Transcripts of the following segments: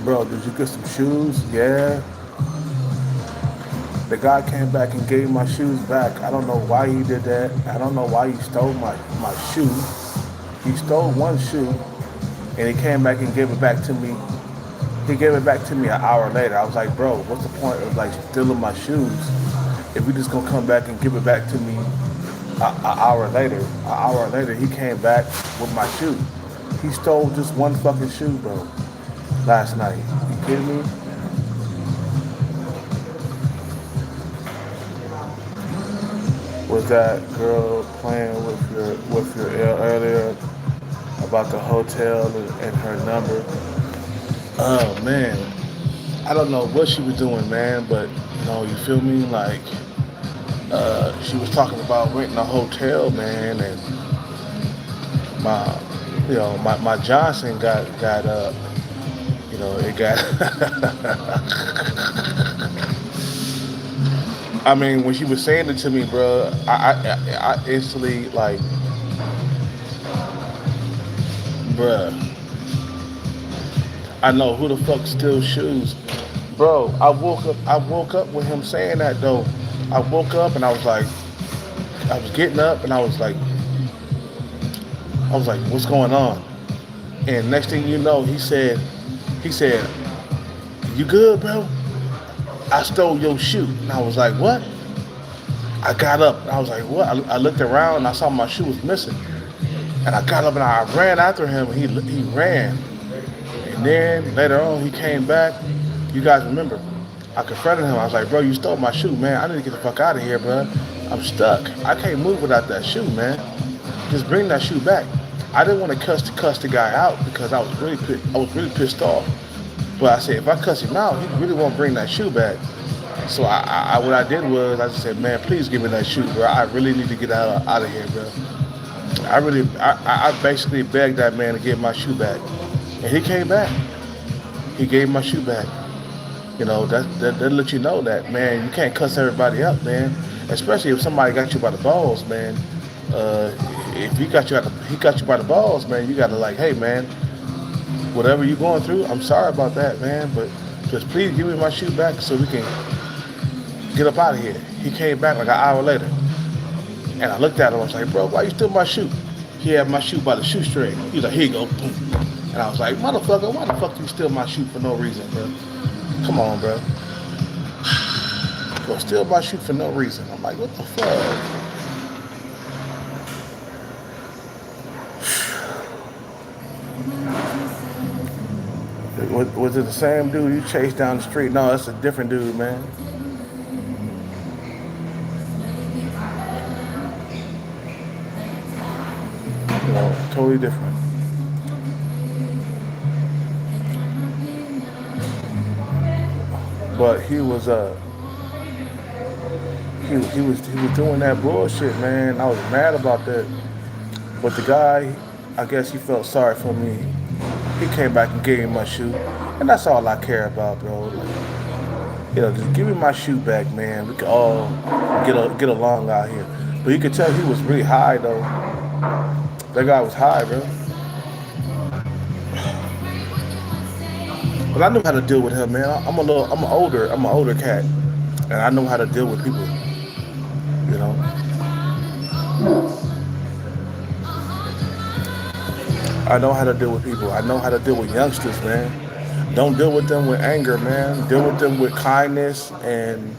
Bro, did you get some shoes? Yeah. The guy came back and gave my shoes back. I don't know why he did that. I don't know why he stole my shoe. He stole one shoe and he came back and gave it back to me. He gave it back to me an hour later. I was like, bro, what's the point of like stealing my shoes if you just gonna come back and give it back to me an hour later? An hour later, he came back with my shoe. He stole just one fucking shoe, bro. Last night. You kidding me? Was that girl playing with your earlier about the hotel and her number? Oh man, I don't know what she was doing, man, but you feel me? Like, she was talking about renting a hotel, man, and my, my Johnson got it got. I mean, when she was saying it to me, bro, I instantly like, bruh, I know who the fuck steals shoes, bro. I woke up with him saying that though. I woke up and I was like, I was getting up and I was like, what's going on? And next thing you know, he said, you good, bro? I stole your shoe. And I was like, what? I got up and I was like, what? I looked around and I saw my shoe was missing. And I got up and I ran after him and he ran. And then later on he came back. You guys remember, I confronted him. I was like, bro, you stole my shoe, man. I need to get the fuck out of here, bro. I'm stuck. I can't move without that shoe, man. Just bring that shoe back. I didn't want to cuss the guy out because I was really pissed off. But I said, if I cuss him out, he really won't bring that shoe back. So what I did was I just said, man, please give me that shoe, bro. I really need to get out of here, bro. I basically begged that man to give my shoe back, and he came back. He gave my shoe back. That let you know that, man, you can't cuss everybody out, man. Especially if somebody got you by the balls, man. If he got you by the balls, man, you gotta like, hey, man, whatever you're going through, I'm sorry about that, man, but just please give me my shoe back so we can get up out of here. He came back like an hour later. And I looked at him, I was like, bro, why you steal my shoe? He had my shoe by the shoestring. He was like, here you go. Boom. And I was like, motherfucker, why the fuck you steal my shoe for no reason, bro? Come on, bro. You gonna steal my shoe for no reason. I'm like, what the fuck? Was it the same dude you chased down the street? No, that's a different dude, man. Totally different. But he was doing that bullshit, man. I was mad about that. But the guy, I guess he felt sorry for me. He came back and gave me my shoe, and that's all I care about, bro. Like, just give me my shoe back, man. We can all get along out here. But you could tell he was really high, though. That guy was high, bro. But I knew how to deal with him, man. I'm an older cat, and I know how to deal with people. You know, I know how to deal with people. I know how to deal with youngsters, man. Don't deal with them with anger, man. Deal with them with kindness and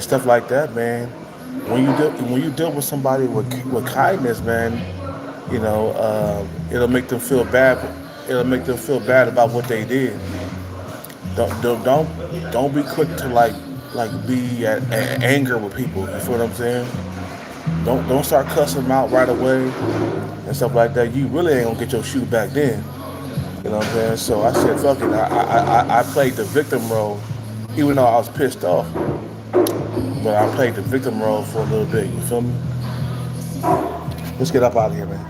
stuff like that, man. When you deal with somebody with kindness, man, it'll make them feel bad. It'll make them feel bad about what they did. Don't be quick to like be at anger with people. You feel what I'm saying? Don't start cussing them out right away and stuff like that. You really ain't gonna get your shoe back then. You know what I'm saying? So I said, fuck it. I played the victim role, even though I was pissed off. But I played the victim role for a little bit. You feel me? Let's get up out of here, man.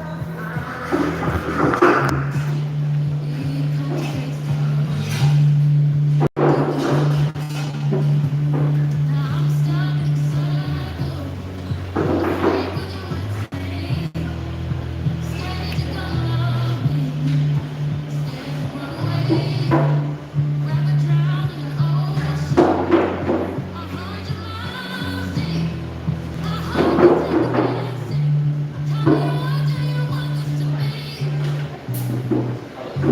Good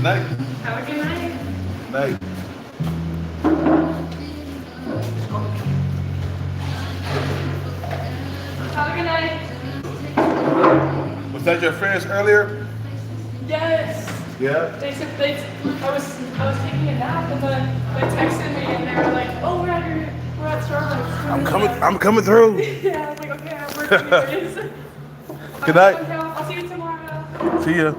night. Have a good night. Night. Have a good night. Was that your friends earlier? Yes. Yeah. They said I was taking a nap and then they texted me and they were like, oh, we're at Starbucks. I'm coming through. Yeah, I was like, okay, I'm working anyways. Good night. I'll see you tomorrow. See ya.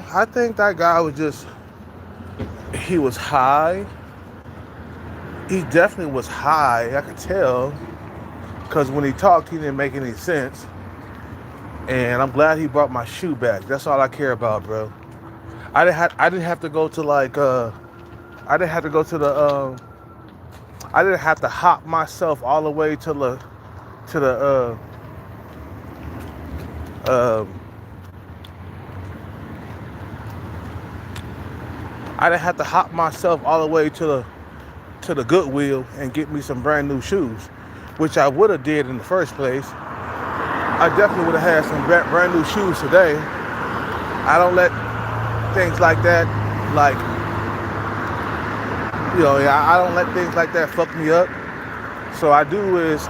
I think that guy he was high. He definitely was high, I could tell, because when he talked, he didn't make any sense. And I'm glad he brought my shoe back. That's all I care about, bro. I didn't have to go to I didn't have to go to the I didn't have to hop myself all the way to the I didn't have to hop myself all the way to the Goodwill and get me some brand new shoes, which I would have did in the first place. I definitely would have had some brand new shoes today. I don't let things like that, I don't let things like that fuck me up. So what I do is,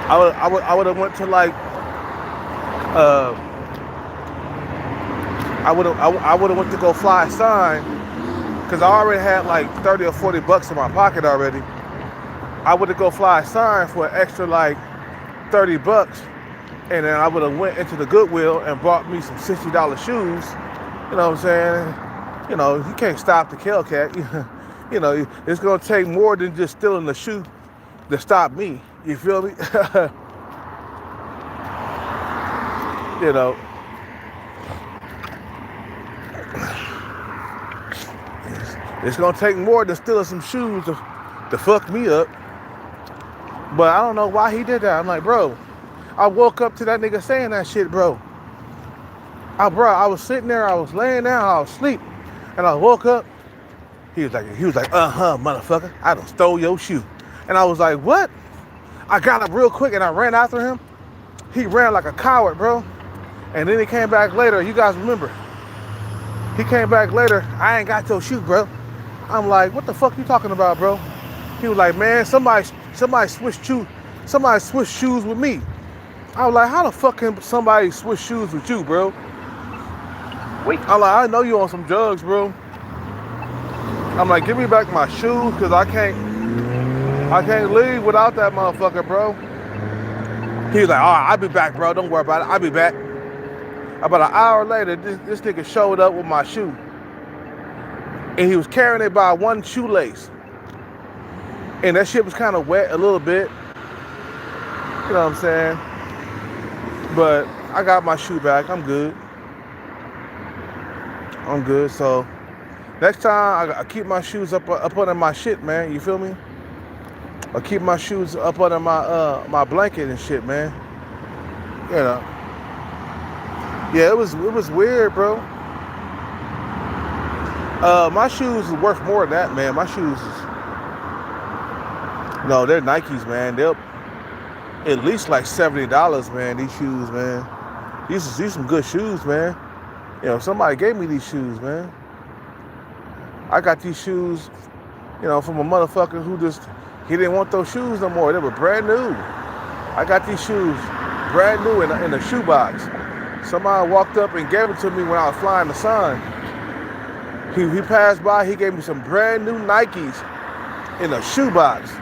I would have went to I would have went to go fly a sign, because I already had like 30 or 40 bucks in my pocket already. I would have go fly a sign for an extra like 30 bucks, and then I would have went into the Goodwill and bought me some $60 shoes. You know what I'm saying? You know, you can't stop the Hellcat. You know, it's gonna take more than just stealing the shoe to stop me. You feel me? You know. It's gonna take more than stealing some shoes to fuck me up. But I don't know why he did that. I'm like, bro, I woke up to that nigga saying that shit, bro. I was sitting there, I was laying down, I was asleep, and I woke up. He was like, motherfucker, I done stole your shoe. And I was like, what? I got up real quick and I ran after him. He ran like a coward, bro. And then he came back later. You guys remember? He came back later. I ain't got your shoe, bro. I'm like, what the fuck you talking about, bro? He was like, man, somebody switched shoes with me. I was like, how the fuck can somebody switch shoes with you, bro? I'm like, I know you on some drugs, bro. I'm like, give me back my shoes, because I can't leave without that motherfucker, bro. He was like, all right, I'll be back, bro. Don't worry about it. I'll be back. About an hour later, this nigga showed up with my shoe. And he was carrying it by one shoelace. And that shit was kind of wet a little bit. You know what I'm saying? But I got my shoe back. I'm good. So next time, I keep my shoes up under my shit, man. You feel me? I keep my shoes up under my blanket and shit, man. You know. Yeah, it was weird, bro. My shoes is worth more than that, man. My shoes no, they're Nikes, man. They're at least like $70, man. These shoes, man. These are some good shoes, man. You know, somebody gave me these shoes, man. I got these shoes, you know, from a motherfucker who he didn't want those shoes no more. They were brand new. I got these shoes brand new in a shoebox. Somebody walked up and gave it to me when I was flying the sun. He passed by, he gave me some brand new Nikes in a shoebox.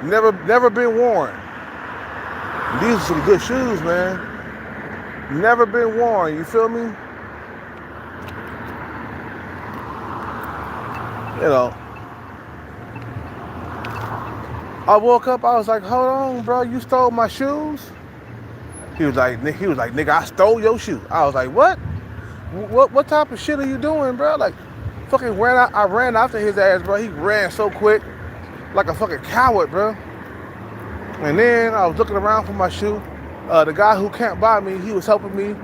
Never been worn. These are some good shoes, man. Never been worn, you feel me? You know. I woke up, I was like, hold on, bro, you stole my shoes? nigga, I stole your shoe. I was like, what? What type of shit are you doing, bro? Like, fucking I ran after his ass, bro. He ran so quick, like a fucking coward, bro. And then I was looking around for my shoe. The guy who camped by me, he was helping me,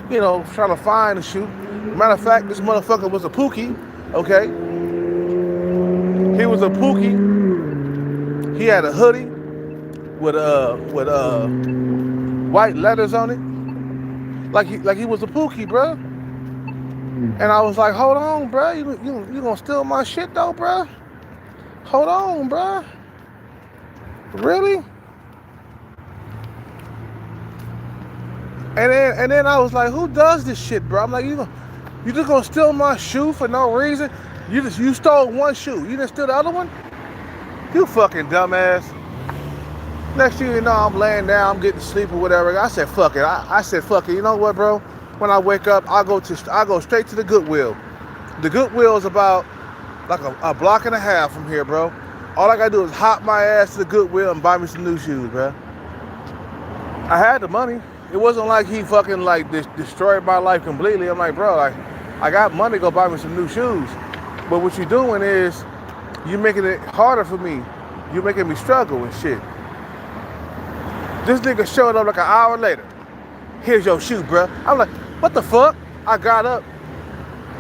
trying to find the shoe. Matter of fact, this motherfucker was a Pookie, okay? He was a Pookie. He had a hoodie with white letters on it, like he was a Pookie, bro. And I was like, hold on, bro, you gonna steal my shit though, bro? Hold on, bro. Really? And then I was like, who does this shit, bro? I'm like, you just gonna steal my shoe for no reason? You stole one shoe. You didn't steal the other one? You fucking dumbass. Next thing you know, I'm laying down, I'm getting sleep or whatever. I said, fuck it. I said, fuck it. You know what, bro? When I wake up, I go straight to the Goodwill. The Goodwill is about like a block and a half from here, bro. All I gotta do is hop my ass to the Goodwill and buy me some new shoes, bro. I had the money. It wasn't like he fucking like destroyed my life completely. I'm like, bro, I got money to go buy me some new shoes. But what you're doing is you're making it harder for me. You're making me struggle and shit. This nigga showed up like an hour later. Here's your shoe, bro. I'm like, what the fuck? I got up.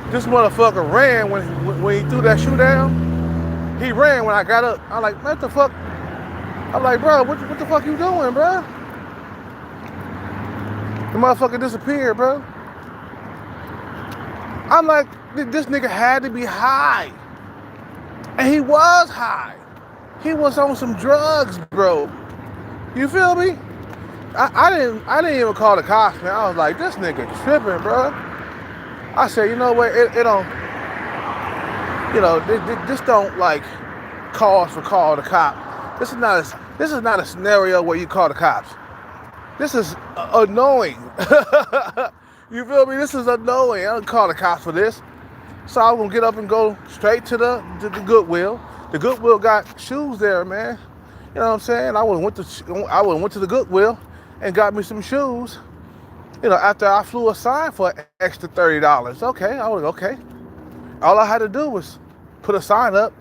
This motherfucker ran when he threw that shoe down. He ran when I got up. I'm like, what the fuck? I'm like, bro, what the fuck you doing, bro? The motherfucker disappeared, bro. I'm like, this nigga had to be high. And he was high. He was on some drugs, bro. You feel me? I didn't even call the cops, man. I was like, this nigga tripping, bro. I said, you know what? It don't, this don't like call the cop. This is not a scenario where you call the cops. This is annoying. You feel me? This is annoying. I don't call the cops for this. So I'm gonna get up and go straight to the Goodwill. The Goodwill got shoes there, man. You know what I'm saying? I went to the Goodwill and got me some shoes. After I flew a sign for an extra $30. Okay, I was okay. All I had to do was put a sign up.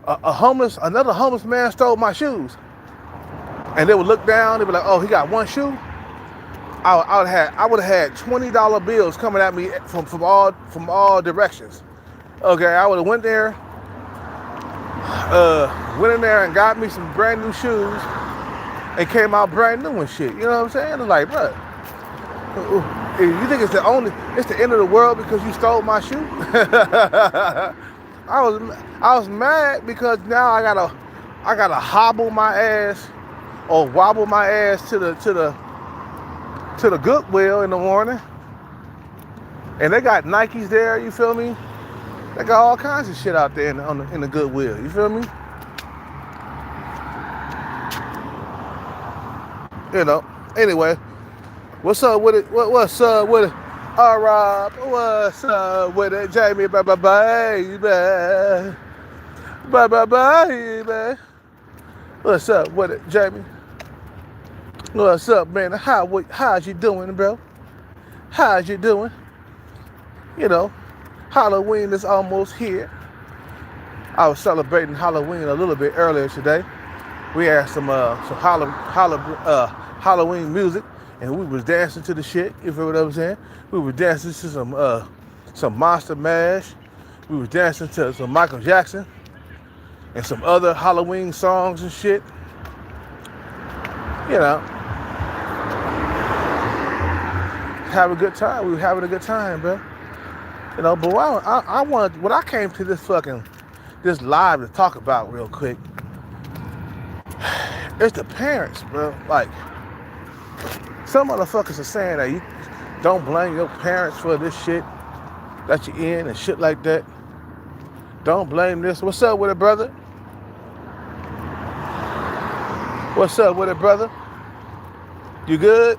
Another homeless man stole my shoes. And they would look down, they'd be like, oh, he got one shoe? I would have had $20 bills coming at me from all directions. Okay, I would have went in there and got me some brand new shoes and came out brand new and shit. You know what I'm saying? I'm like, bro, you think it's the end of the world because you stole my shoe? I was mad because now I gotta hobble my ass or wobble my ass to the Goodwill in the morning. And they got Nikes there, you feel me? They got all kinds of shit out there in the Goodwill, you feel me? Anyway, what's up with it? What's up with it? Rob, what's up with it? Jamie, baby. Baby. What's up with it, Jamie? What's up, man? How's you doing, bro? How's you doing? Halloween is almost here. I was celebrating Halloween a little bit earlier today. We had some Halloween music, and we was dancing to the shit. You feel what I'm saying? We were dancing to some Monster Mash. We were dancing to some Michael Jackson and some other Halloween songs and shit. Have a good time. We were having a good time, bro. But what I came to this live to talk about real quick, it's the parents, bro. Like, some motherfuckers are saying that you don't blame your parents for this shit that you're in and shit like that. Don't blame this. What's up with it, brother? What's up with it, brother? You good?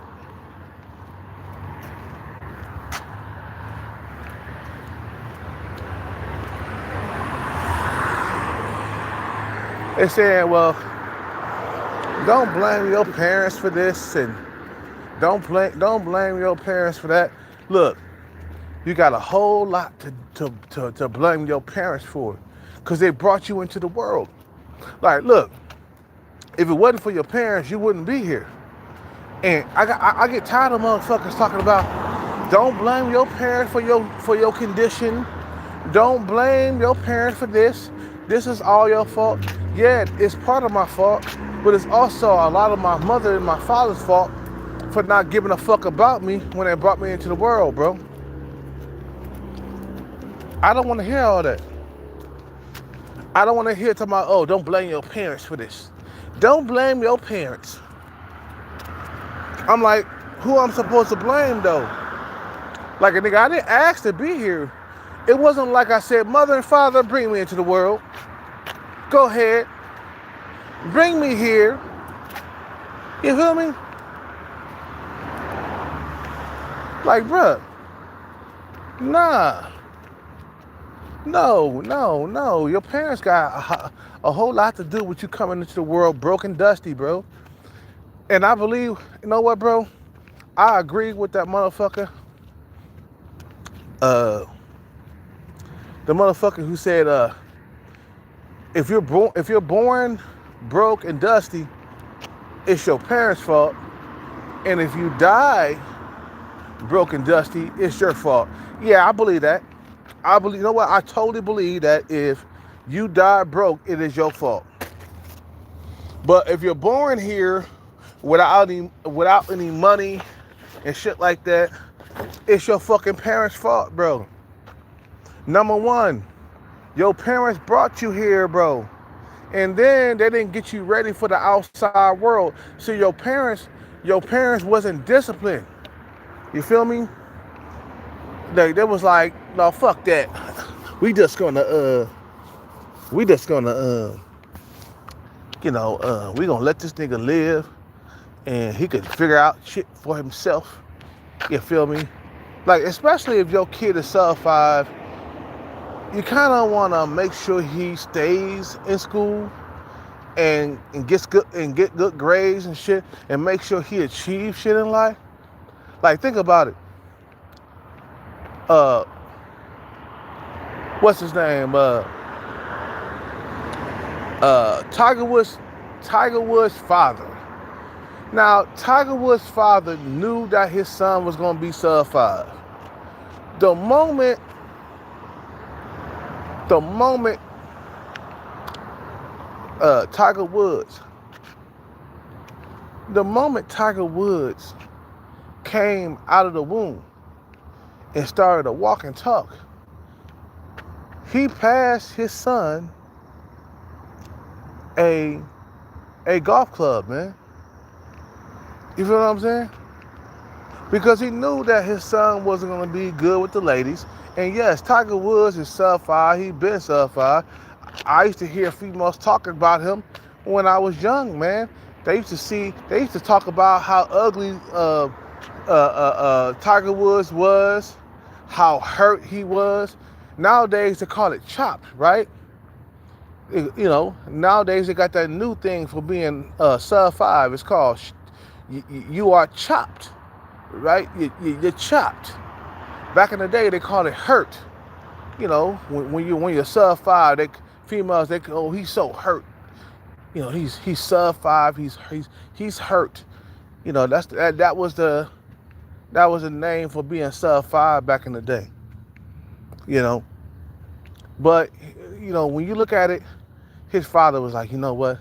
They're saying, well, don't blame your parents for this and Don't blame your parents for that. Look, you got a whole lot to blame your parents for, because they brought you into the world. Like, look, if it wasn't for your parents, you wouldn't be here. And I get tired of motherfuckers talking about don't blame your parents for your condition. Don't blame your parents for this. This is all your fault. Yeah, it's part of my fault, but it's also a lot of my mother and my father's fault for not giving a fuck about me when they brought me into the world, bro. I don't want to hear all that. I don't want to hear talking about, oh, don't blame your parents for this. Don't blame your parents. I'm like, who I'm supposed to blame though? Like, a nigga, I didn't ask to be here. It wasn't like I said, mother and father, bring me into the world. Go ahead. Bring me here. You feel me? Like, bruh, nah. No. Your parents got a whole lot to do with you coming into the world broken dusty, bro. And I believe, you know what, bro? I agree with that motherfucker. The motherfucker who said, if you're born broke and dusty, it's your parents' fault. And if you die broke and dusty, it's your fault. Yeah, I believe that. You know what? I totally believe that if you die broke, it is your fault. But if you're born here without any money and shit like that, it's your fucking parents' fault, bro. Number one, your parents brought you here, bro. And then they didn't get you ready for the outside world. So your parents wasn't disciplined. You feel me? They was like, no, fuck that. We just gonna we gonna let this nigga live and he could figure out shit for himself. You feel me? Like, especially if your kid is sub 5, you kind of want to make sure he stays in school and get good grades and shit, and make sure he achieves shit in life. Like, think about it. What's his name? Tiger Woods' father. Now, Tiger Woods' father knew that his son was gonna be sub 5. The moment Tiger Woods came out of the womb and started to walk and talk, he passed his son a golf club, man. You feel what I'm saying? Because he knew that his son wasn't going to be good with the ladies. And yes, Tiger Woods is sub 5. He been sub 5. I used to hear females talking about him when I was young, man. They used to talk about how ugly Tiger Woods was, how hurt he was. Nowadays, they call it chopped, right? Nowadays they got that new thing for being sub 5. It's called you are chopped, right? You're chopped. Back in the day, they called it hurt. When you're sub 5, females oh, he's so hurt. He's sub 5. He's hurt. That was the name for being sub 5 back in the day. But when you look at it, his father was like, you know what?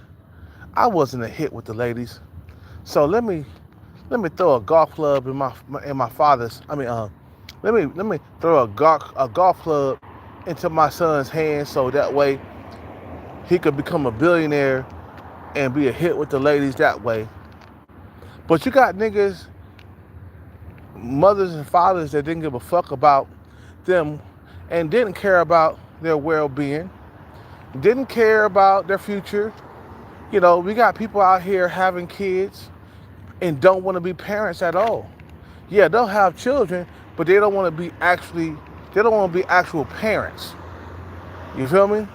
I wasn't a hit with the ladies, so let me throw a golf club in my father's. Let me throw a golf club into my son's hands, so that way he could become a billionaire and be a hit with the ladies that way. But you got niggas, mothers and fathers that didn't give a fuck about them and didn't care about their well-being, didn't care about their future. We got people out here having kids and don't want to be parents at all. Yeah, they'll have children, but they don't want to be actual parents. You feel me?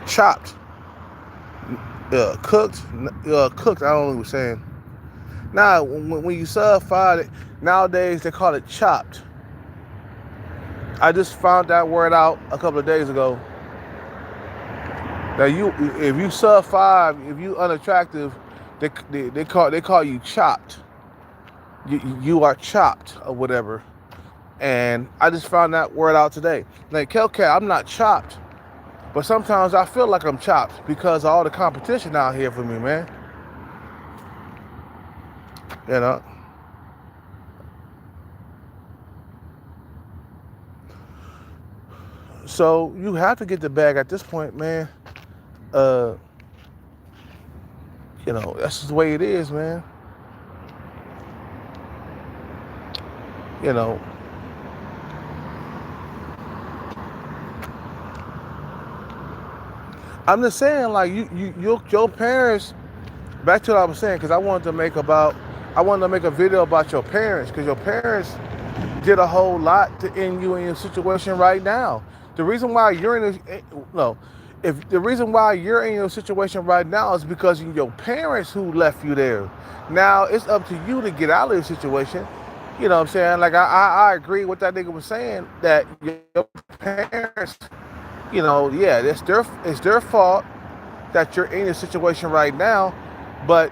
chopped, cooked, cooked. I don't know what I'm saying. Now, when you stir fry it, nowadays they call it chopped. I just found that word out a couple of days ago. That if you stir fry, if you unattractive, they call you chopped. You are chopped or whatever. And I just found that word out today. Like, Hellcat, I'm not chopped. But sometimes I feel like I'm chopped because of all the competition out here for me, man. You know? So you have to get the bag at this point, man. You know, that's just the way it is, man. You know. I'm just saying, like, your parents, back to what I was saying, because I wanted to make a video about your parents, because your parents did a whole lot to end you in your situation right now. The reason why you're in this, the reason why you're in your situation right now is because of your parents who left you there. Now it's up to you to get out of the situation. You know what I'm saying? Like, I agree with that nigga was saying, that your parents, you know, yeah, it's their fault that you're in a situation right now, but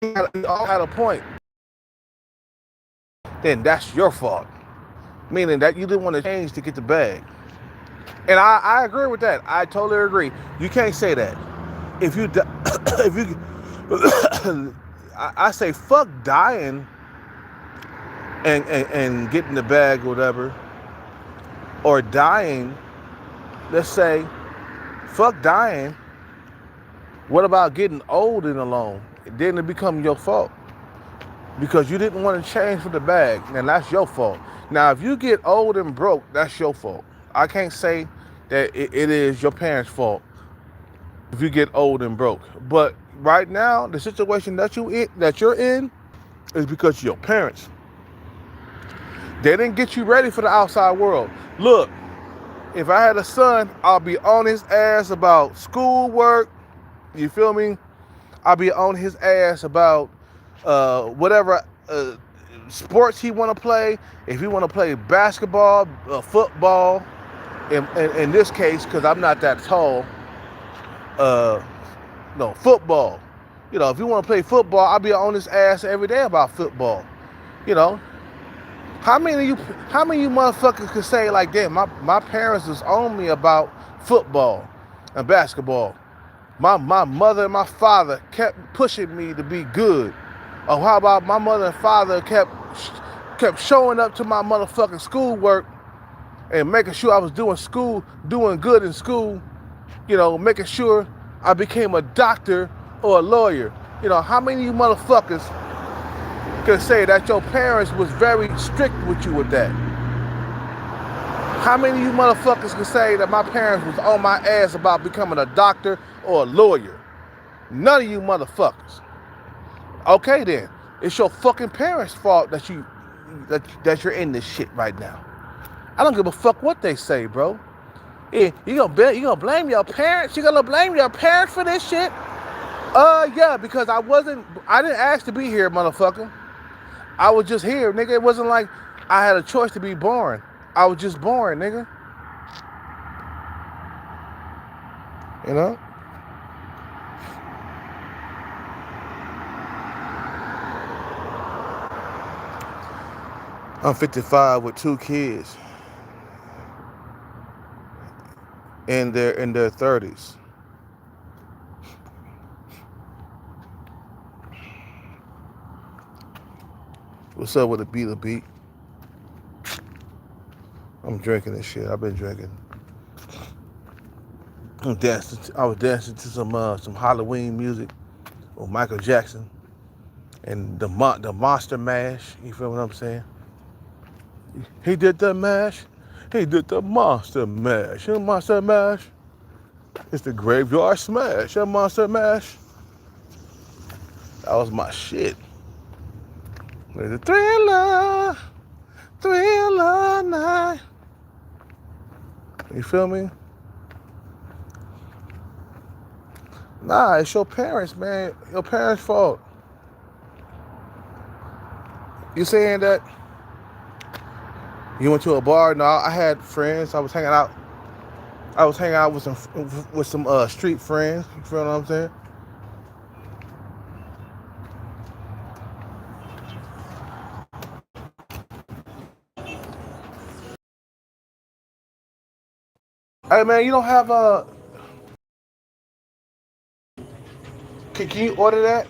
we all had a point. Then that's your fault, meaning that you didn't want to change to get the bag. And I agree with that. I totally agree. You can't say that. If you, if you, I say fuck dying and getting the bag or whatever, or dying. Let's say, fuck dying. What about getting old and alone? Then it become your fault because you didn't want to change for the bag, and that's your fault. Now, if you get old and broke, that's your fault. I can't say that it is your parents' fault if you get old and broke. But right now, the situation that you're in is because of your parents. They didn't get you ready for the outside world. Look, if I had a son, I'll be on his ass about schoolwork. You feel me? I'll be on his ass about whatever sports he want to play. If he want to play basketball, football, in this case, because I'm not that tall, no, football. You know, if you want to play football, I'll be on his ass every day about football. You know, how many of you motherfuckers could say like, damn, my parents was on me about football and basketball. My mother and my father kept pushing me to be good. Or how about my mother and father kept showing up to my motherfucking schoolwork and making sure I was doing good in school, you know, making sure I became a doctor or a lawyer. You know, how many of you motherfuckers can say that your parents was very strict with you with that? How many of you motherfuckers can say that my parents was on my ass about becoming a doctor or a lawyer? None of you motherfuckers. Okay then, it's your fucking parents' fault that you're in this shit right now. I don't give a fuck what they say, bro. Yeah, you gonna blame your parents? You gonna blame your parents for this shit? Yeah, because I didn't ask to be here, motherfucker. I was just here, nigga. It wasn't like I had a choice to be born. I was just born, nigga. You know? I'm 55 with 2 kids in their 30s. What's up with the beat? I'm drinking this shit. I've been drinking. I was dancing to some Halloween music with Michael Jackson and the Monster Mash. You feel what I'm saying? He did the mash. He did the Monster Mash. The Monster Mash. It's the Graveyard Smash. The Monster Mash. That was my shit. The Thriller night. You feel me? Nah, it's your parents, man. Your parents' fault. You saying that you went to a bar? No, I had friends. I was hanging out. I was hanging out with some street friends. You feel what I'm saying? Hey man, you don't have can you order that?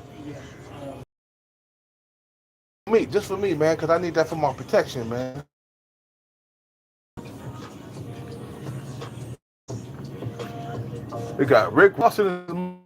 Me, just for me, man, because I need that for my protection, man. We got Rick Ross in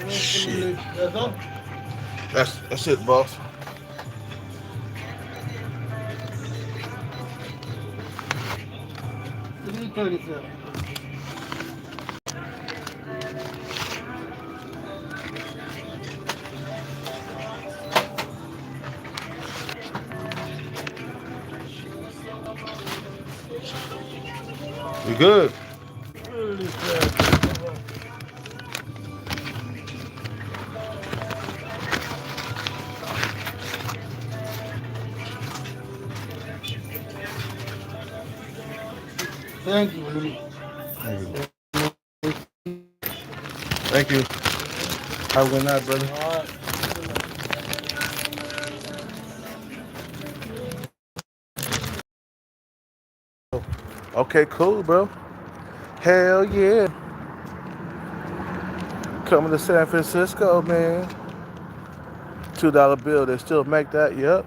his shit. That's it, boss. We good. Thank you. Thank you. Thank you. Have a good night, brother. All right. Okay, cool, bro. Hell yeah. Coming to San Francisco, man. $2 bill. They still make that. Yep.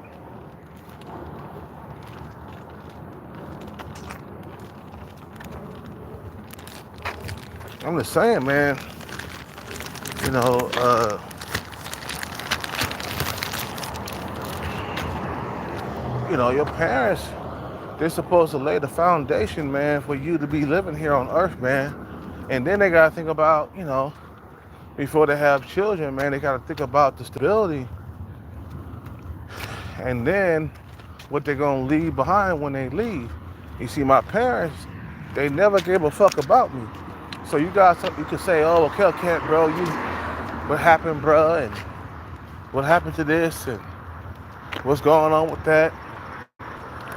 I'm just saying, man. You know, your parents, they're supposed to lay the foundation, man, for you to be living here on Earth, man. And then they gotta think about, before they have children, man, they gotta think about the stability. And then what they're gonna leave behind when they leave. You see, my parents, they never gave a fuck about me. So you could say, oh, okay, bro, what happened, bro, and what happened to this, and what's going on with that?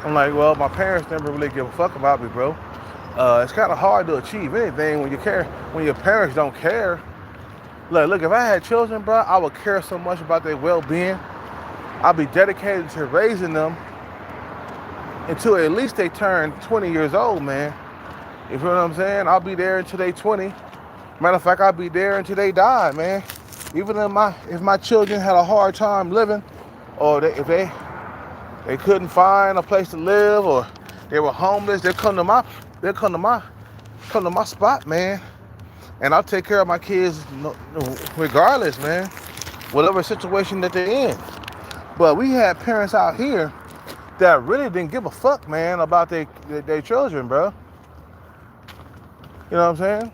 I'm like, well, my parents never really give a fuck about me, bro. It's kind of hard to achieve anything when your parents don't care. Look, if I had children, bro, I would care so much about their well-being. I'd be dedicated to raising them until at least they turn 20 years old, man. You feel what I'm saying? I'll be there until they 20. Matter of fact, I'll be there until they die, man. Even if my children had a hard time living, or if they couldn't find a place to live, or they were homeless, they'll come to my spot, man. And I'll take care of my kids regardless, man. Whatever situation that they're in. But we had parents out here that really didn't give a fuck, man, about their children, bro. You know what I'm saying?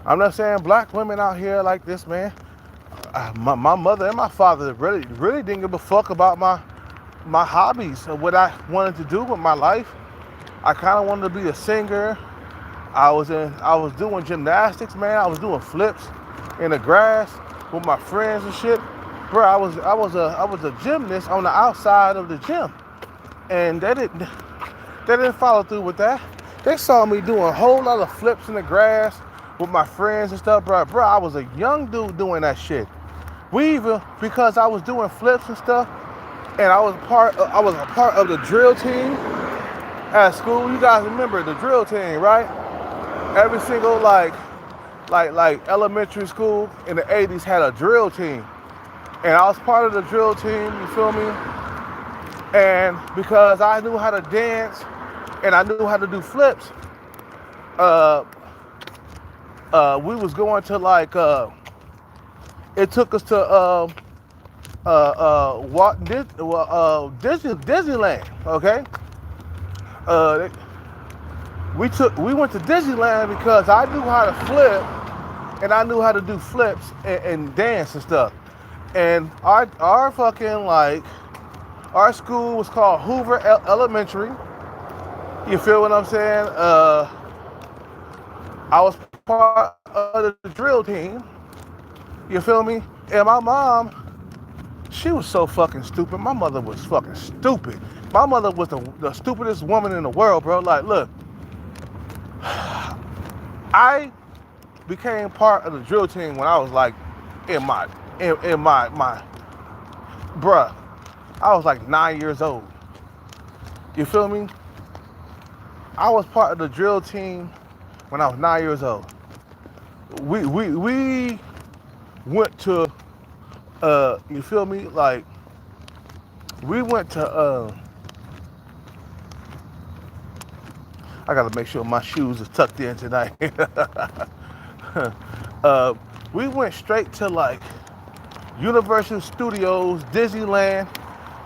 I'm not saying black women out here like this, man. My mother and my father really didn't give a fuck about my hobbies or what I wanted to do with my life. I kind of wanted to be a singer. I was doing gymnastics, man. I was doing flips in the grass with my friends and shit. Bro, I was a gymnast on the outside of the gym, and they didn't follow through with that. They saw me doing a whole lot of flips in the grass with my friends and stuff, bro. Bro, I was a young dude doing that shit. Because I was doing flips and stuff, and I was a part of the drill team at school. You guys remember the drill team, right? Every single like elementary school in the 80s had a drill team. And I was part of the drill team, you feel me? And because I knew how to dance and I knew how to do flips, we was going to it took us to Disneyland. Okay, uh, we went to Disneyland because I knew how to flip and I knew how to do flips and dance and stuff. And our fucking like our school was called Hoover Elementary. You feel what I'm saying? I was part of the drill team. You feel me? And my mom, she was so fucking stupid. My mother was fucking stupid. My mother was the stupidest woman in the world, bro. Like, look, I became part of the drill team when I was like in my bruh. I was like 9 years old. You feel me? I was part of the drill team when I was 9 years old. We went to you feel me? Like we went to I gotta make sure my shoes is tucked in tonight. We went straight to like Universal Studios, Disneyland,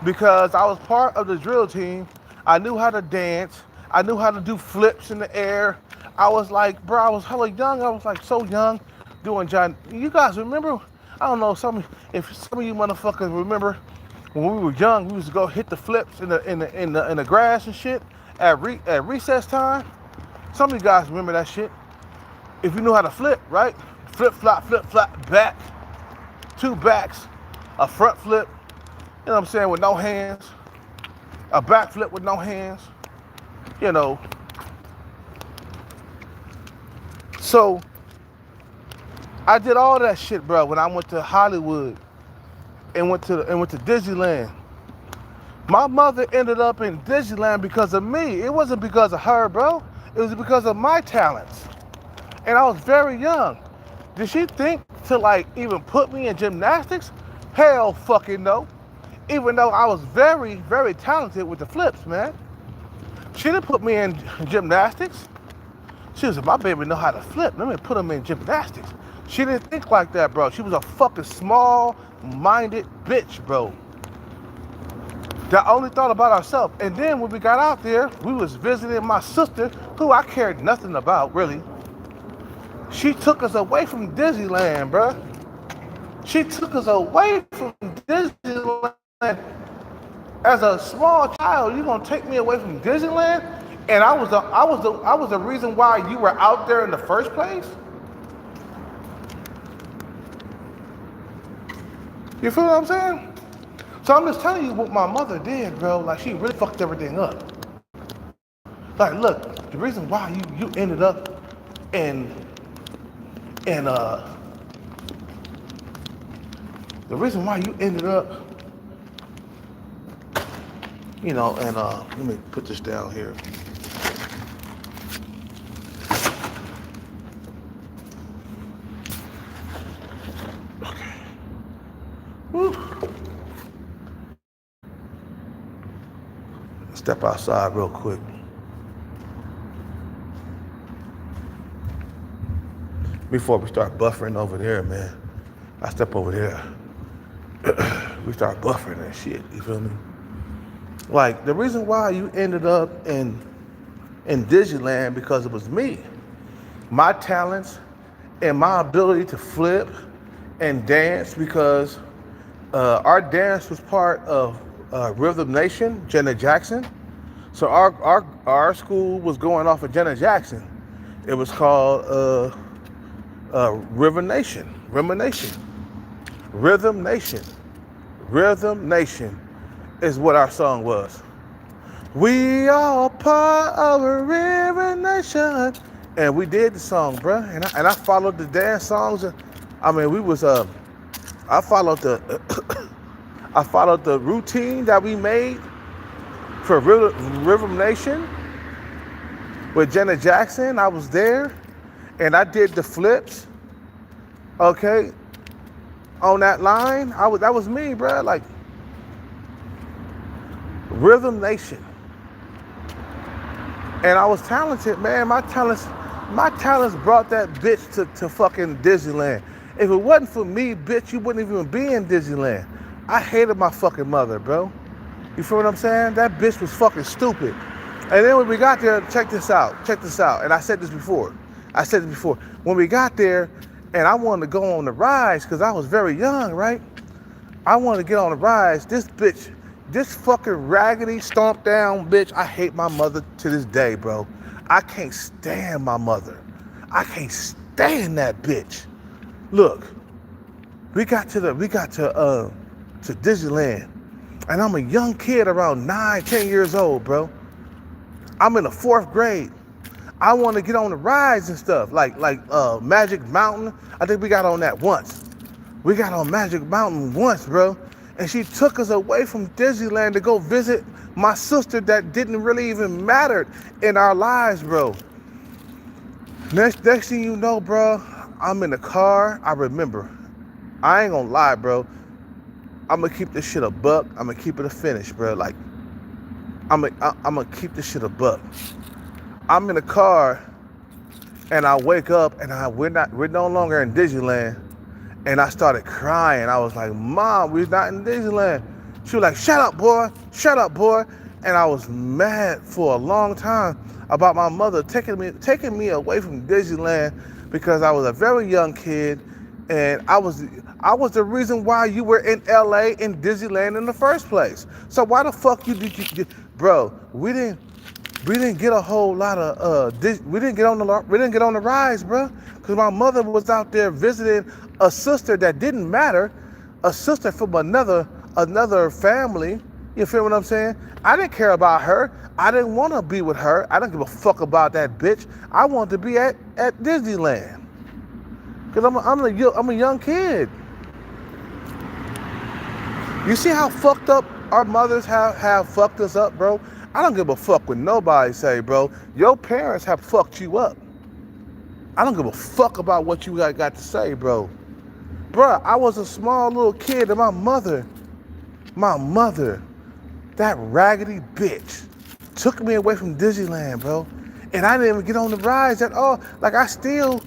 because I was part of the drill team. I knew how to dance. I knew how to do flips in the air. I was like, bro, I was hella young. I was like so young doing John. You guys remember? I don't know if some of you motherfuckers remember when we were young. We used to go hit the flips in the grass and shit at recess time. Some of you guys remember that shit. If you knew how to flip, right? Flip, flop, back, two backs, a front flip, you know what I'm saying, with no hands, a back flip with no hands, you know. So I did all that shit, bro, when I went to Hollywood and went to Disneyland. My mother ended up in Disneyland because of me. It wasn't because of her, bro. It was because of my talents. And I was very young. Did she think to like even put me in gymnastics? Hell fucking no. Even though I was very, very talented with the flips, man. She didn't put me in gymnastics. She was like, my baby know how to flip. Let me put him in gymnastics. She didn't think like that, bro. She was a fucking small-minded bitch, bro. That only thought about herself. And then when we got out there, we was visiting my sister, who I cared nothing about, really. She took us away from Disneyland, bruh. She took us away from Disneyland. As a small child, you gonna take me away from Disneyland? And I was the reason why you were out there in the first place? You feel what I'm saying? So I'm just telling you what my mother did, bro. Like, she really fucked everything up. Like, look, the reason why you ended up in the reason why you ended up, you know, and let me put this down here. Okay. Woo. Step outside real quick. Before we start buffering over there, man. I step over there. We start buffering and shit, you feel me? Like, the reason why you ended up in Disneyland because it was me. My talents and my ability to flip and dance, because our dance was part of Rhythm Nation, Janet Jackson. So our school was going off of Janet Jackson. It was called Rhythm Nation. Rhythm Nation is what our song was. We are part of a Rhythm Nation. And we did the song, bruh. And I followed the dance songs. I mean, we was I followed the routine that we made for Rhythm Nation with Janet Jackson. I was there and I did the flips. Okay. On that line, that was me, bro. Like, Rhythm Nation. And I was talented, man. My talents brought that bitch to fucking Disneyland. If it wasn't for me, bitch, you wouldn't even be in Disneyland. I hated my fucking mother, bro. You feel what I'm saying? That bitch was fucking stupid. And then when we got there, check this out. And I said this before. When we got there, and I wanted to go on the rides, because I was very young, right? I wanted to get on the rides. This bitch, this fucking raggedy, stomped down bitch, I hate my mother to this day, bro. I can't stand my mother. I can't stand that bitch. Look, we got to Disneyland, and I'm a young kid, around 9, 10 years old, bro. I'm in the 4th grade. I want to get on the rides and stuff, like Magic Mountain. I think we got on that once. We got on Magic Mountain once, bro. And she took us away from Disneyland to go visit my sister that didn't really even matter in our lives, bro. Next thing you know, bro, I'm in the car. I remember. I ain't gonna lie, bro. I'm gonna keep this shit a buck. I'm gonna keep it a finish, bro. Like, I'm gonna keep this shit a buck. I'm in the car, and I wake up, and we're no longer in Disneyland, and I started crying. I was like, Mom, we're not in Disneyland. She was like, shut up, boy, and I was mad for a long time about my mother taking me away from Disneyland, because I was a very young kid, and I was the reason why you were in LA in Disneyland in the first place. So why the fuck you bro? We didn't get a whole lot of we didn't get on the rides, bro, because my mother was out there visiting a sister that didn't matter, a sister from another family. You feel what I'm saying? I didn't care about her. I didn't want to be with her. I don't give a fuck about that bitch. I wanted to be at Disneyland, because I'm a young kid. You see how fucked up our mothers have fucked us up, bro? I don't give a fuck what nobody say, bro. Your parents have fucked you up. I don't give a fuck about what you got to say, bro. Bro, I was a small little kid, and my mother, that raggedy bitch, took me away from Disneyland, bro. And I didn't even get on the rides at all. Like, I still,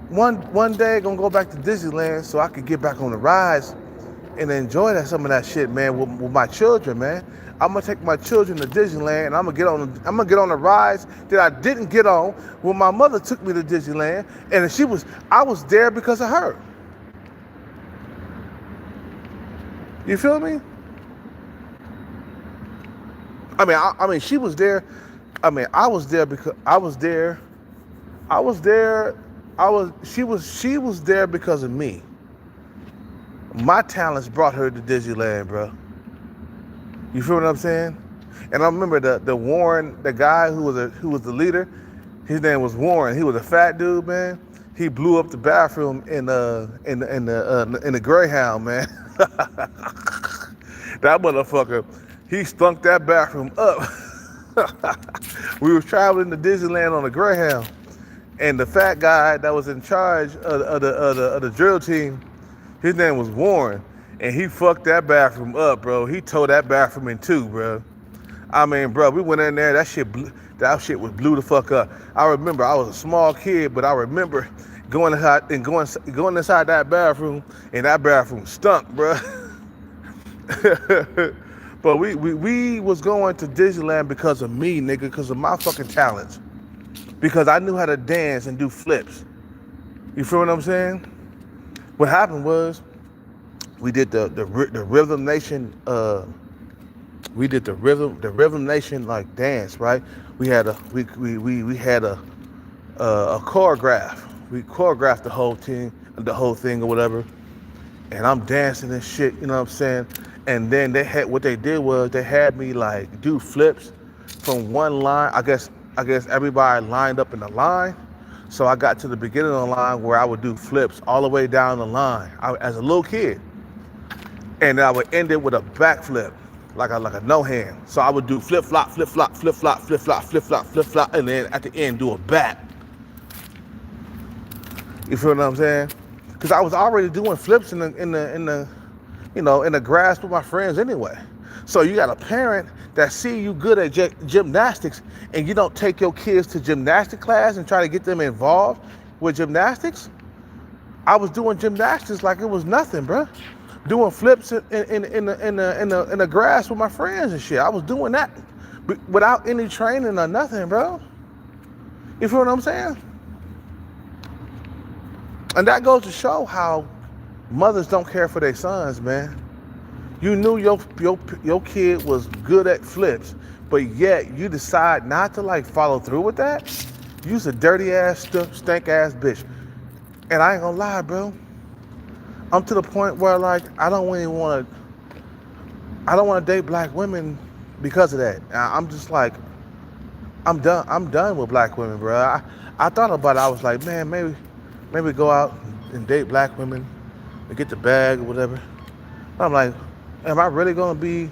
one day, gonna go back to Disneyland so I could get back on the rides and enjoy some of that shit, man, with my children, man. I'm gonna take my children to Disneyland, and I'm gonna get on the rides that I didn't get on when my mother took me to Disneyland, and I was there because of her. You feel me? I mean, she was there. I mean, I was there because I was there. She was there because of me. My talents brought her to Disneyland, bro. You feel what I'm saying? And I remember the Warren, the guy who was the leader. His name was Warren. He was a fat dude, man. He blew up the bathroom in the Greyhound, man. That motherfucker, he stunk that bathroom up. We was traveling to Disneyland on the Greyhound, and the fat guy that was in charge of the drill team, his name was Warren, and he fucked that bathroom up, bro. He tore that bathroom in two, bro. I mean, bro, we went in there, that shit was blew the fuck up. I remember I was a small kid, but I remember going inside that bathroom, and that bathroom stunk, bro. But we was going to Disneyland because of me, nigga, because of my fucking talents. Because I knew how to dance and do flips. You feel what I'm saying? What happened was, we did the Rhythm Nation. We did the Rhythm Nation like dance, right? We had a choreograph. We choreographed the whole thing or whatever. And I'm dancing and shit, you know what I'm saying? And then they had me like do flips from one line. I guess everybody lined up in the line. So I got to the beginning of the line where I would do flips all the way down the line as a little kid. And I would end it with a backflip, like a no hand. So I would do flip flop, flip flop, flip flop, flip flop, flip flop, flip flop, and then at the end do a back. You feel what I'm saying? Because I was already doing flips in the grass with my friends anyway. So you got a parent that see you good at gymnastics, and you don't take your kids to gymnastic class and try to get them involved with gymnastics. I was doing gymnastics like it was nothing, bro. doing flips in the grass with my friends and shit. I was doing that without any training or nothing, bro. You feel what I'm saying? And that goes to show how mothers don't care for their sons, man. You knew your kid was good at flips, but yet you decide not to like follow through with that. You's a dirty ass, stank ass bitch. And I ain't gonna lie, bro. I'm to the point where like I don't want to date black women because of that. I'm just like, I'm done with black women, bro. I thought about it. I was like, man, maybe go out and date black women and get the bag or whatever. I'm like, am I really gonna be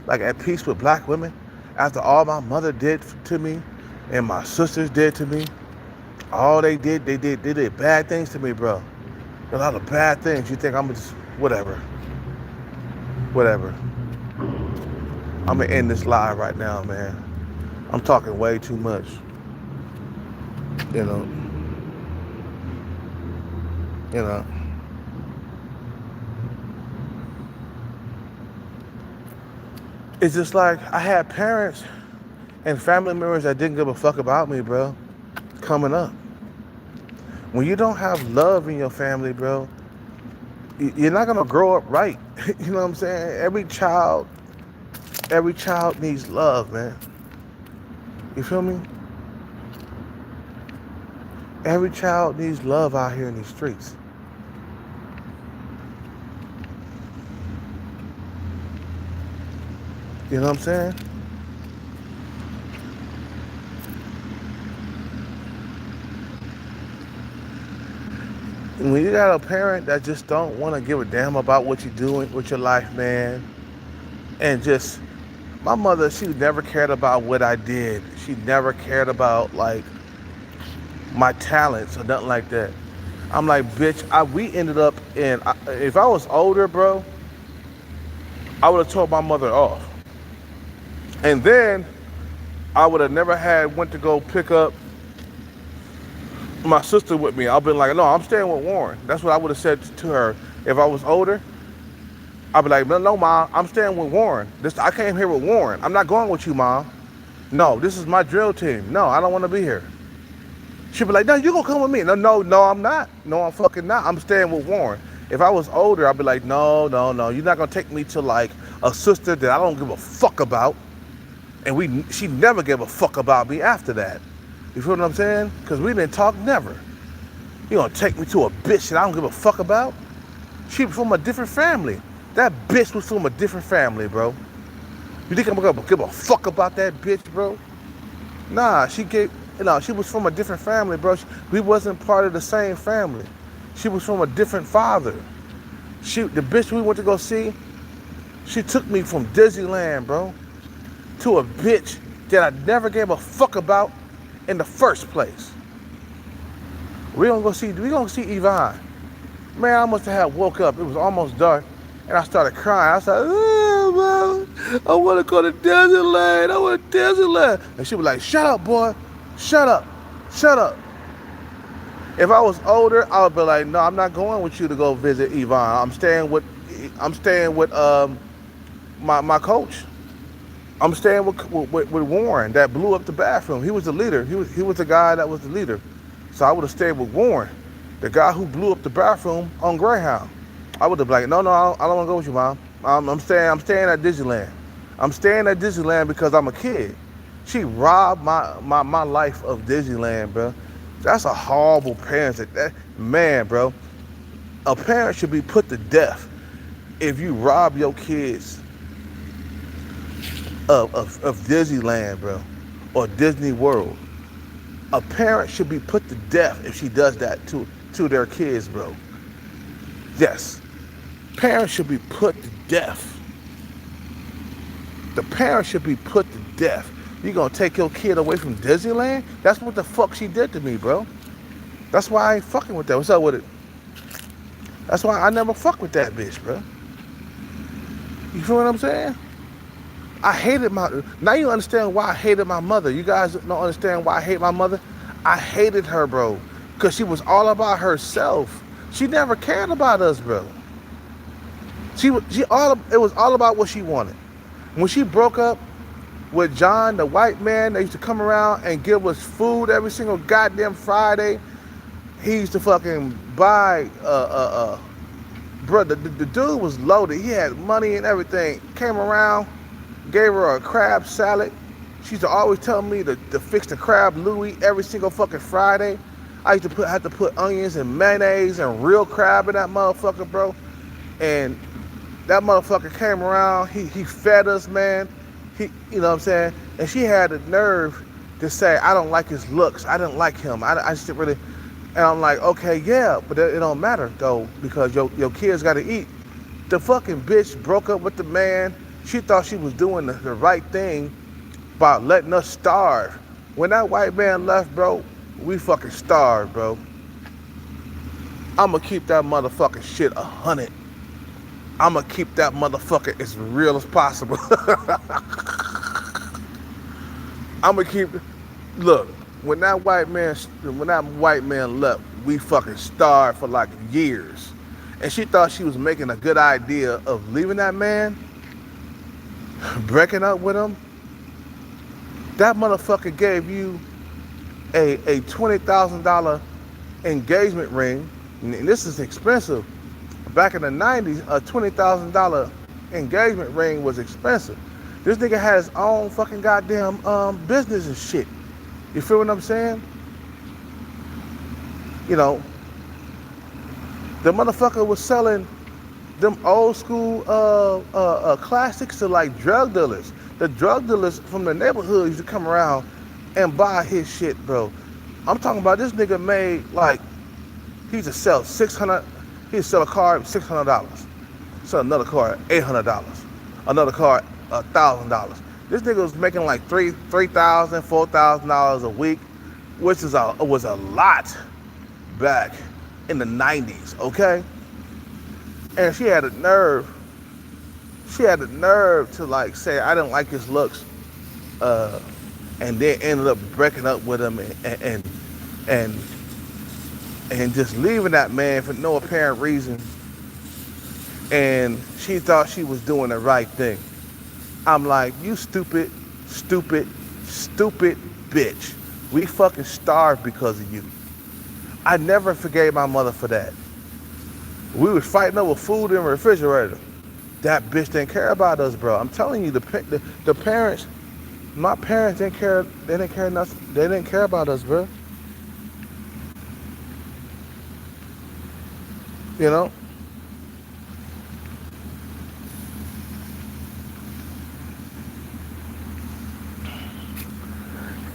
like at peace with black women after all my mother did to me and my sisters did to me? All they did bad things to me, bro. A lot of bad things. You think I'm just whatever. I'm gonna end this live right now, man. I'm talking way too much. You know. It's just like I had parents and family members that didn't give a fuck about me, bro, coming up. When you don't have love in your family, bro, you're not gonna grow up right. You know what I'm saying? Every child needs love, man. You feel me? Every child needs love out here in these streets. You know what I'm saying? When you got a parent that just don't want to give a damn about what you're doing with your life, man, and just, my mother, she never cared about what I did. She never cared about like my talents or nothing like that. I'm like, bitch, we ended up in, if I was older, bro, I would have told my mother off. And then I would have never went to go pick up my sister with me. I've been like, no, I'm staying with Warren. That's what I would have said to her. If I was older, I'd be like, no, Mom, I'm staying with Warren. I came here with Warren. I'm not going with you, Mom. No, this is my drill team. No, I don't want to be here. She'd be like, no, you gonna come with me. No, I'm not. No, I'm fucking not. I'm staying with Warren. If I was older, I'd be like, no, you're not gonna take me to like a sister that I don't give a fuck about. And she never gave a fuck about me after that. You feel what I'm saying? Because we didn't talk never. You gonna take me to a bitch that I don't give a fuck about? She was from a different family. That bitch was from a different family, bro. You think I'm gonna give a fuck about that bitch, bro? Nah, she was from a different family, bro. We wasn't part of the same family. She was from a different father. The bitch we went to go see, she took me from Disneyland, bro, to a bitch that I never gave a fuck about in the first place. We gonna see Yvonne. Man, I must have woke up. It was almost dark, and I started crying. I said, oh, man, I want to go to Disneyland. I want Disneyland. And she was like, shut up, boy. Shut up. If I was older, I would be like, no, I'm not going with you to go visit Yvonne. I'm staying with my coach. I'm staying with Warren that blew up the bathroom. He was the leader. He was the guy that was the leader. So I would have stayed with Warren, the guy who blew up the bathroom on Greyhound. I would have been like, no, I don't want to go with you, Mom. I'm staying at Disneyland. I'm staying at Disneyland because I'm a kid. She robbed my life of Disneyland, bro. That's a horrible parent. Man, bro. A parent should be put to death if you rob your kids of Disneyland, bro, or Disney World. A parent should be put to death if she does that to their kids, bro. Yes. Parents should be put to death. The parents should be put to death. You gonna take your kid away from Disneyland? That's what the fuck she did to me, bro. That's why I ain't fucking with that. What's up with it? That's why I never fuck with that bitch, bro. You feel what I'm saying? I hated now you understand why I hated my mother. You guys don't understand why I hate my mother? I hated her, bro. Because she was all about herself. She never cared about us, bro. It was all about what she wanted. When she broke up with John, the white man that used to come around and give us food every single goddamn Friday, he used to fucking buy bro, the dude was loaded. He had money and everything. Came around, gave her a crab salad. She used to always tell me to fix the crab Louis every single fucking Friday. I used to have to put onions and mayonnaise and real crab in that motherfucker, bro. And that motherfucker came around. He fed us, man. You know what I'm saying? And she had the nerve to say, I don't like his looks. I didn't like him. I just didn't really. And I'm like, okay, yeah, but it don't matter though, because your kids got to eat. The fucking bitch broke up with the man. She thought she was doing the right thing by letting us starve. When that white man left, bro, we fucking starved, bro. I'ma keep that motherfucking shit 100. I'ma keep that motherfucker as real as possible. I'ma keep. Look, when that white man left, we fucking starved for like years. And she thought she was making a good idea of leaving that man, breaking up with him. That motherfucker gave you a $20,000 engagement ring, and this is expensive. Back in the 90s, a $20,000 engagement ring was expensive. This nigga had his own fucking goddamn business and shit. You feel what I'm saying? You know, the motherfucker was selling them old school classics to like drug dealers. The drug dealers from the neighborhood used to come around and buy his shit, bro. I'm talking about this nigga made like, he used to sell he'd sell a car at $600. Sell another car at $800. Another car at $1,000. This nigga was making like $3,000, $4,000 a week, which was a lot back in the 90s, okay? And she had the nerve to like say, I didn't like his looks, and then ended up breaking up with him and just leaving that man for no apparent reason. And she thought she was doing the right thing. I'm like, you stupid bitch. We fucking starved because of you. I never forgave my mother for that. We was fighting over food in the refrigerator. That bitch didn't care about us, bro. I'm telling you, the parents, my parents didn't care. They didn't care nothing. They didn't care about us, bro. You know?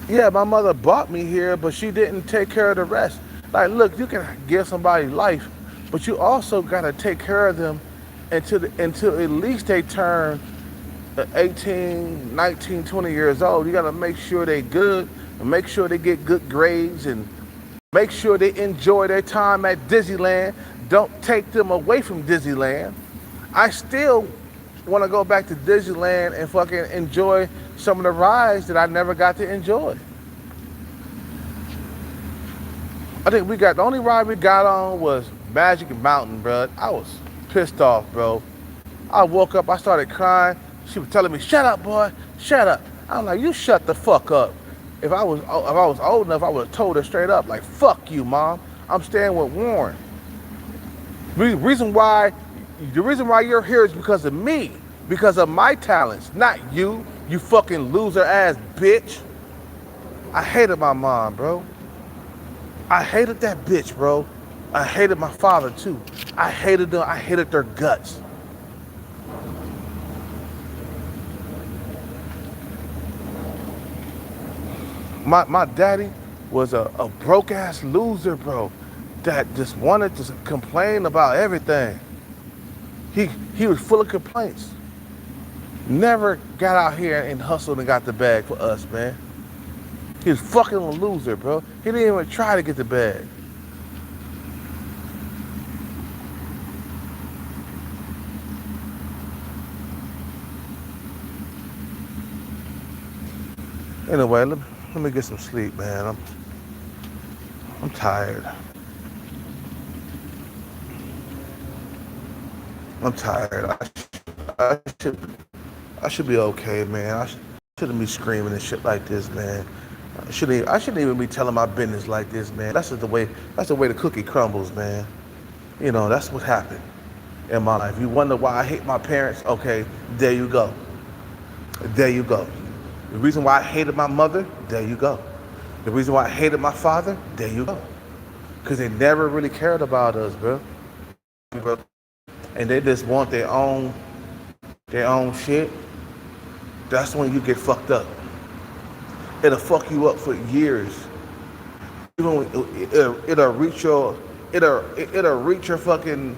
Yeah, my mother brought me here, but she didn't take care of the rest. Like, look, you can give somebody life, but you also gotta take care of them until at least they turn 18, 19, 20 years old. You gotta make sure they good, and make sure they get good grades, and make sure they enjoy their time at Disneyland. Don't take them away from Disneyland. I still want to go back to Disneyland and fucking enjoy some of the rides that I never got to enjoy. I think the only ride we got on was Magic Mountain, bro. I was pissed off, bro. I woke up, I started crying. She was telling me, shut up, boy, shut up. I'm like, you shut the fuck up. If I was old enough, I would have told her straight up, like, fuck you, Mom. I'm staying with Warren. The reason why you're here is because of me, because of my talents, not you, you fucking loser ass bitch. I hated my mom, bro. I hated that bitch, bro. I hated my father too. I hated them. I hated their guts. My daddy was a broke ass loser, bro, that just wanted to complain about everything. He was full of complaints. Never got out here and hustled and got the bag for us, man. He was fucking a loser, bro. He didn't even try to get the bag. Anyway, let me get some sleep, man. I'm tired. I'm tired. I should I should be okay, man. Shouldn't be screaming and shit like this, man. I shouldn't even be telling my business like this, man. That's the way the cookie crumbles, man. You know, that's what happened in my life. You wonder why I hate my parents? Okay, there you go. There you go. The reason why I hated my mother, there you go. The reason why I hated my father, there you go. Because they never really cared about us, bro. And they just want their own shit. That's when you get fucked up. It'll fuck you up for years. Even when it'll reach your fucking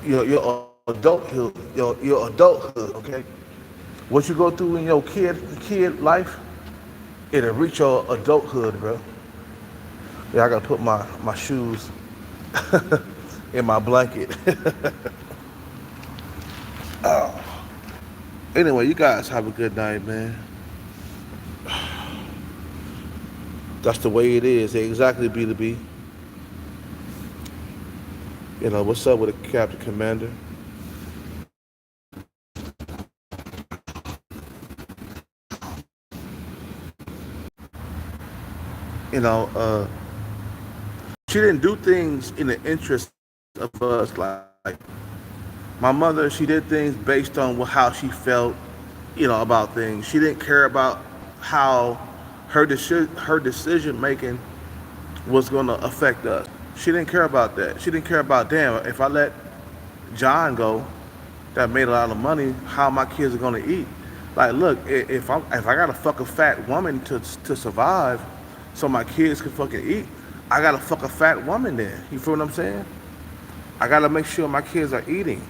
your adulthood, your adulthood. Okay, what you go through in your kid life, it'll reach your adulthood, bro. Yeah, I gotta put my shoes in my blanket. Oh. Anyway, you guys have a good night, man. That's the way it is. Exactly, B2B. You know, what's up with the Captain Commander? You know, she didn't do things in the interest of us. Like my mother, she did things based on how she felt, you know, about things. She didn't care about how her decision making was going to affect us. She didn't care about that. She didn't care about, damn, if I let John go, that made a lot of money, how my kids are going to eat. Like, look, if I got to fuck a fat woman to survive, so my kids can fucking eat, I got to fuck a fat woman then. You feel what I'm saying? I got to make sure my kids are eating.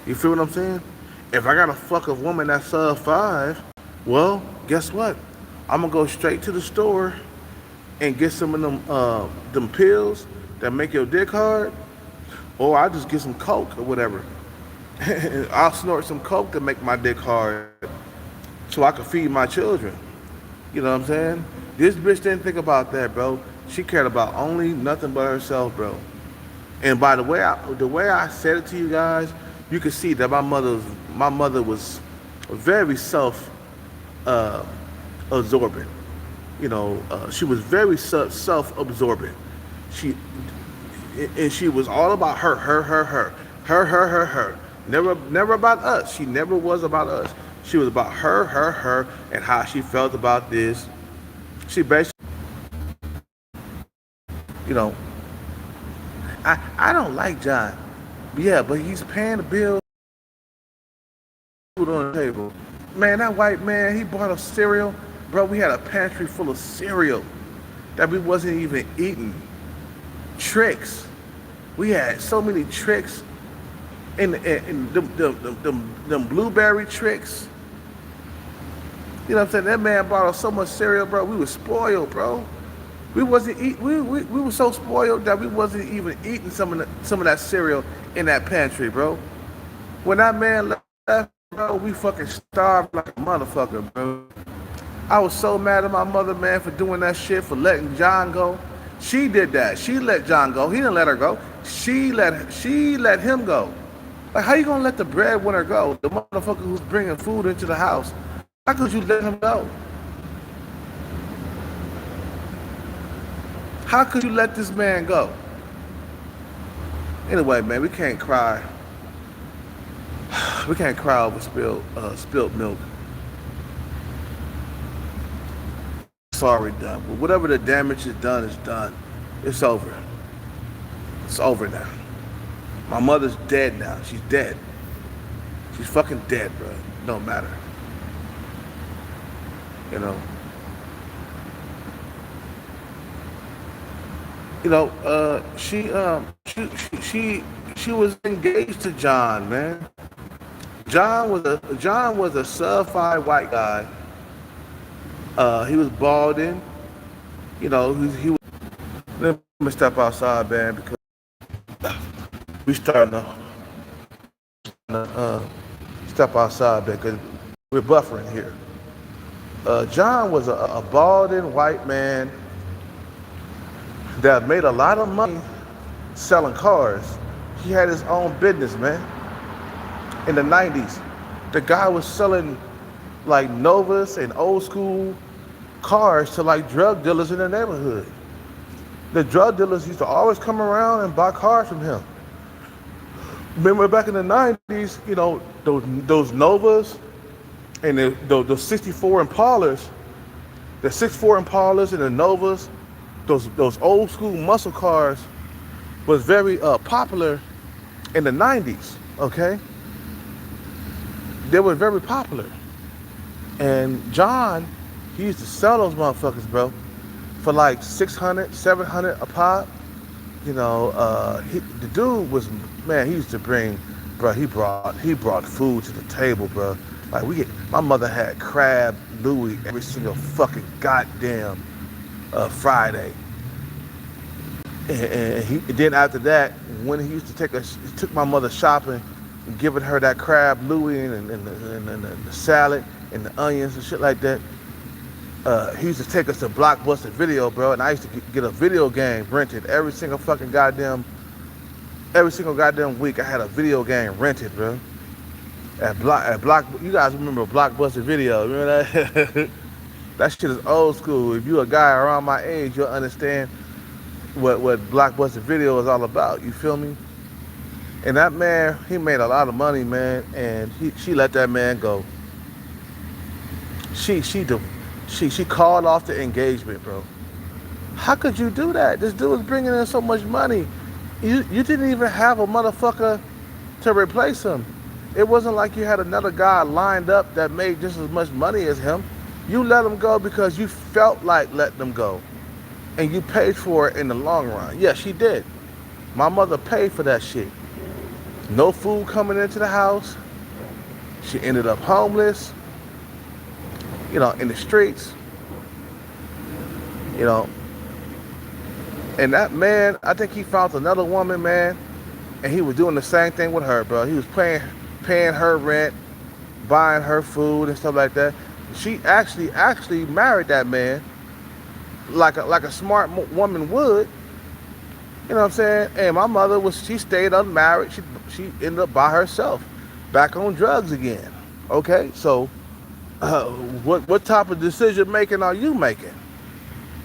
You feel what I'm saying? If I got to fuck a woman that's sub 5, well, guess what? I'm gonna go straight to the store and get some of them pills that make your dick hard, or I just get some coke or whatever. I'll snort some coke to make my dick hard, so I can feed my children. You know what I'm saying? This bitch didn't think about that, bro. She cared about only nothing but herself, bro. And by the way I said it to you guys, you can see that my mother was very absorbent. You know, she was very self-absorbent. She was all about her. Never about us. She never was about us. She was about her, and how she felt about this. She basically, you know, I don't like John. Yeah, but he's paying the bill, food on the table. Man, that white man, he bought us cereal. Bro, we had a pantry full of cereal that we wasn't even eating. Tricks. We had so many tricks. And them blueberry tricks. You know what I'm saying? That man bought us so much cereal, bro. We were spoiled, bro. We wasn't eat. We were so spoiled that we wasn't even eating some of that cereal in that pantry, bro. When that man left, bro, we fucking starved like a motherfucker, bro. I was so mad at my mother, man, for doing that shit, for letting John go. She did that. She let John go. He didn't let her go. She let him go. Like, how you gonna let the breadwinner go? The motherfucker who's bringing food into the house. How could you let him go? How could you let this man go? Anyway, man, we can't cry. We can't cry over spilled milk. It's already done. But whatever the damage is done is done. It's over. It's over now. My mother's dead now. She's dead. She's fucking dead, bro. Don't matter. You know. You know, she was engaged to John, man. John was a sub-5 white guy. He was balding. You know, he was. Let me step outside, man, because we starting to step outside, man, because we're buffering here. John was a balding white man that made a lot of money selling cars. He had his own business, man. In the 90s, the guy was selling like Novas and old school cars to like drug dealers in the neighborhood. The drug dealers used to always come around and buy cars from him. Remember back in the 90s, you know, those Novas and those 64 Impalas, the 64 Impalas and the Novas, those old school muscle cars was very popular in the 90s, okay? They were very popular. And John, he used to sell those motherfuckers, bro, for like 600, 700 a pop. You know, the dude was, man, he used to bring, bro, he brought food to the table, bro. Like my mother had crab Louis every single fucking goddamn Friday. And then after that, when he used to he took my mother shopping and giving her that crab Louis and the salad and the onions and shit like that. He used to take us to Blockbuster Video, bro, and I used to get a video game rented every single goddamn week. I had a video game rented, bro. At Block, you guys remember Blockbuster Video? Remember that? That shit is old school. If you a guy around my age, you'll understand what Blockbuster Video is all about. You feel me? And that man, he made a lot of money, man, and she let that man go. She called off the engagement, bro. How could you do that? This dude was bringing in so much money. You didn't even have a motherfucker to replace him. It wasn't like you had another guy lined up that made just as much money as him. You let him go because you felt like letting him go. And you paid for it in the long run. Yeah, she did. My mother paid for that shit. No food coming into the house. She ended up homeless. You know, in the streets. You know. And that man, I think he found another woman, man. And he was doing the same thing with her, bro. He was paying her rent, buying her food and stuff like that. She actually married that man like a smart woman would. You know what I'm saying? And my mother she stayed unmarried. She ended up by herself, back on drugs again. Okay, so what type of decision making are you making?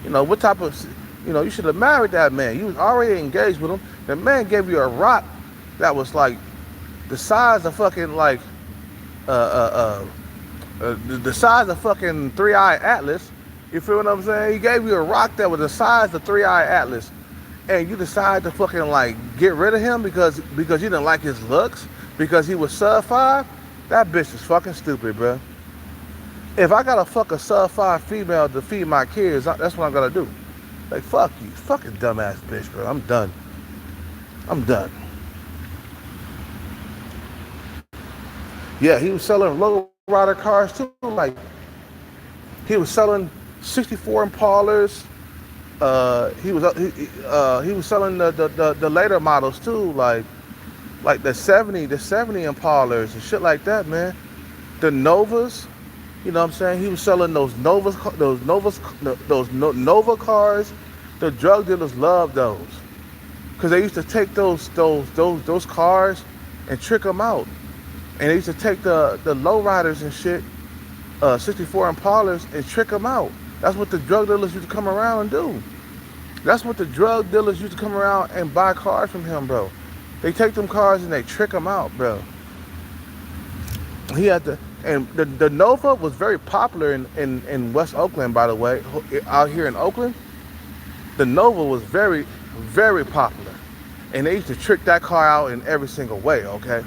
You know, what type of, you know, you should have married that man. You was already engaged with him. The man gave you a rock that was like the size of fucking like the size of fucking 3-Eye Atlas. You feel what I'm saying? He gave you a rock that was the size of 3-Eye Atlas, and you decided to fucking like get rid of him because you didn't like his looks, because he was sub-5. That bitch is fucking stupid, bro. If I gotta fuck a sub-5 female to feed my kids, that's what I'm gonna do. Like, fuck you, fucking dumbass bitch, bro. I'm done. Yeah, he was selling low rider cars too. Like, he was selling 64 Impalas. He was selling the later models too, like the 70 Impalas and shit like that, man. The Novas, you know what I'm saying? He was selling those Nova cars. The drug dealers loved those, because they used to take those cars and trick them out. And they used to take the lowriders and shit, 64 Impalas, and trick them out. That's what the drug dealers used to come around and do. That's what the drug dealers used to come around and buy cars from him, bro. They take them cars and they trick them out, bro. And the Nova was very popular in West Oakland, by the way. Out here in Oakland, the Nova was very, very popular. And they used to trick that car out in every single way, okay?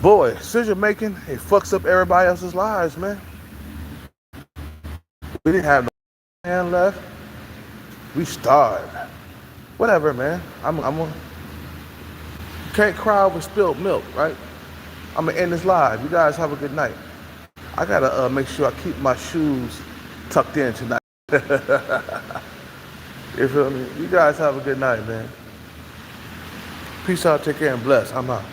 Boy, decision making, it fucks up everybody else's lives, man. We didn't have no hand left. We starved. Whatever, man. Can't cry over spilled milk, right? I'm gonna end this live. You guys have a good night. I gotta make sure I keep my shoes tucked in tonight. You feel me? You guys have a good night, man. Peace out, take care, and bless. I'm out.